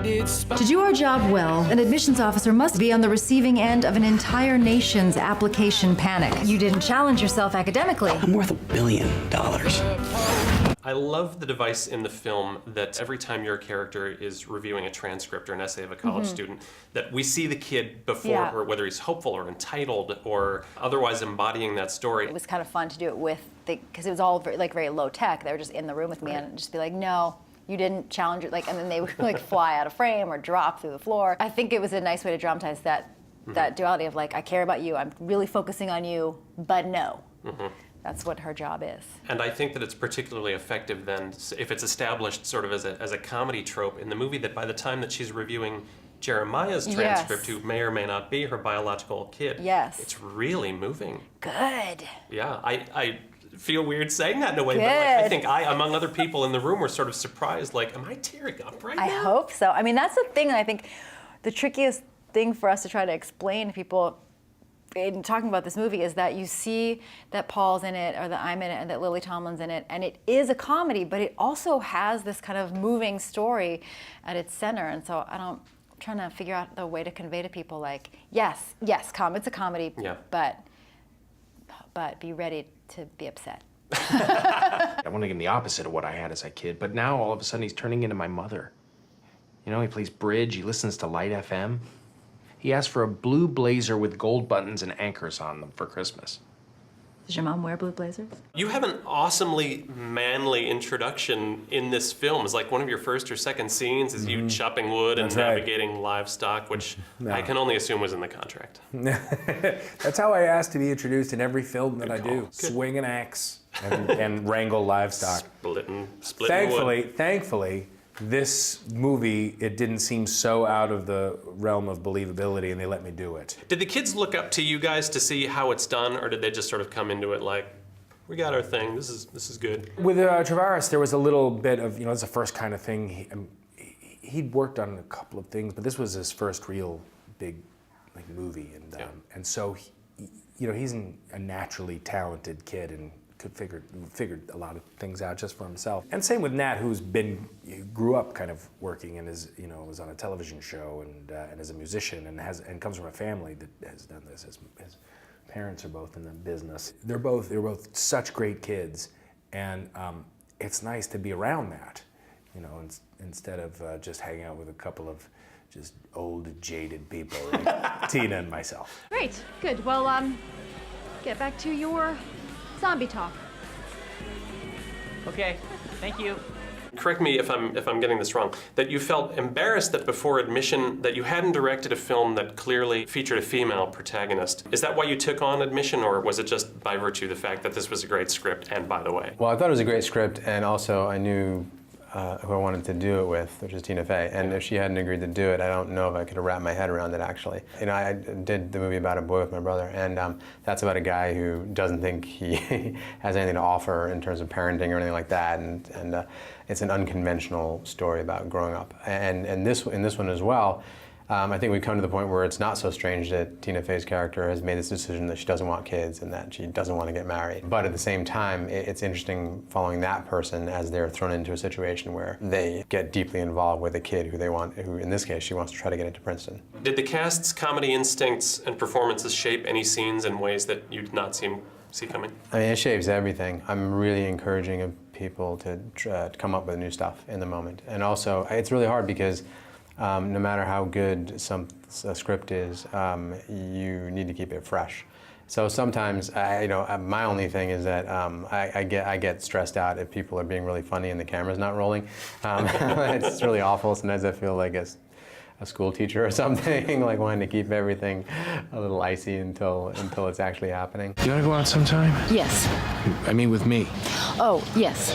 To do our job well, an admissions officer must be on the receiving end of an entire nation's application panic. You didn't challenge yourself academically. I'm worth $1 billion. I love the device in the film that every time your character is reviewing a transcript or an essay of a college student, that we see the kid before her, whether he's hopeful or entitled or otherwise embodying that story. It was kind of fun to do it with, because it was all very low tech. They were just in the room with me and just be like, no, you didn't challenge it, and then they would fly out of frame or drop through the floor. I think it was a nice way to dramatize that duality of I care about you, I'm really focusing on you, but no. That's what her job is. And I think that it's particularly effective then if it's established sort of as a comedy trope in the movie, that by the time that she's reviewing Jeremiah's transcript, who may or may not be her biological kid, it's really moving. Good. Yeah, I feel weird saying that in a way, but I think among other people in the room, were sort of surprised, am I tearing up right now? I hope so. I mean, that's the thing that I think the trickiest thing for us to try to explain to people in talking about this movie is that you see that Paul's in it, or that I'm in it, and that Lily Tomlin's in it, and it is a comedy, but it also has this kind of moving story at its center. And so I'm trying to figure out the way to convey to people, yes, it's a comedy, but be ready to be upset. I want to give him the opposite of what I had as a kid, but now all of a sudden he's turning into my mother. You know, he plays bridge, he listens to Light FM. He asked for a blue blazer with gold buttons and anchors on them for Christmas. Does your mom wear blue blazers? You have an awesomely manly introduction in this film. It's like one of your first or second scenes is you chopping wood and navigating livestock, which I can only assume was in the contract. That's how I ask to be introduced in every film that I do. Swing an axe and wrangle livestock. Splitting wood. Thankfully, this movie, it didn't seem so out of the realm of believability, and they let me do it. Did the kids look up to you guys to see how it's done, or did they just sort of come into it we got our thing, this is good? With Travaris, there was a little bit of, it's the first kind of thing. He'd worked on a couple of things, but this was his first real big movie, and so he's a naturally talented kid and figured a lot of things out just for himself. And same with Nat, grew up kind of working and was on a television show and is a musician and comes from a family that has done this. His parents are both in the business. They're both such great kids, and it's nice to be around that, instead of just hanging out with a couple of just old, jaded people like Tina and myself. Great, good. Well, get back to your zombie talk. Okay, thank you. Correct me if I'm getting this wrong, that you felt embarrassed that before admission that you hadn't directed a film that clearly featured a female protagonist. Is that why you took on admission, or was it just by virtue of the fact that this was a great script, and by the way? Well, I thought it was a great script, and also I knew who I wanted to do it with, which is Tina Fey. And if she hadn't agreed to do it, I don't know if I could have wrapped my head around it, actually. I did the movie about a boy with my brother, and that's about a guy who doesn't think he has anything to offer in terms of parenting or anything like that, and it's an unconventional story about growing up. And in this one as well, I think we've come to the point where it's not so strange that Tina Fey's character has made this decision that she doesn't want kids and that she doesn't want to get married. But at the same time, it's interesting following that person as they're thrown into a situation where they get deeply involved with a kid who in this case, she wants to try to get into Princeton. Did the cast's comedy instincts and performances shape any scenes in ways that you did not see coming? I mean, it shapes everything. I'm really encouraging people to come up with new stuff in the moment. And also, it's really hard because no matter how good a script is, you need to keep it fresh. So sometimes, my only thing is that I get stressed out if people are being really funny and the camera's not rolling. It's really awful. Sometimes I feel like a school teacher or something, like wanting to keep everything a little icy until it's actually happening. You wanna go out sometime? Yes. I mean, with me. Oh, yes.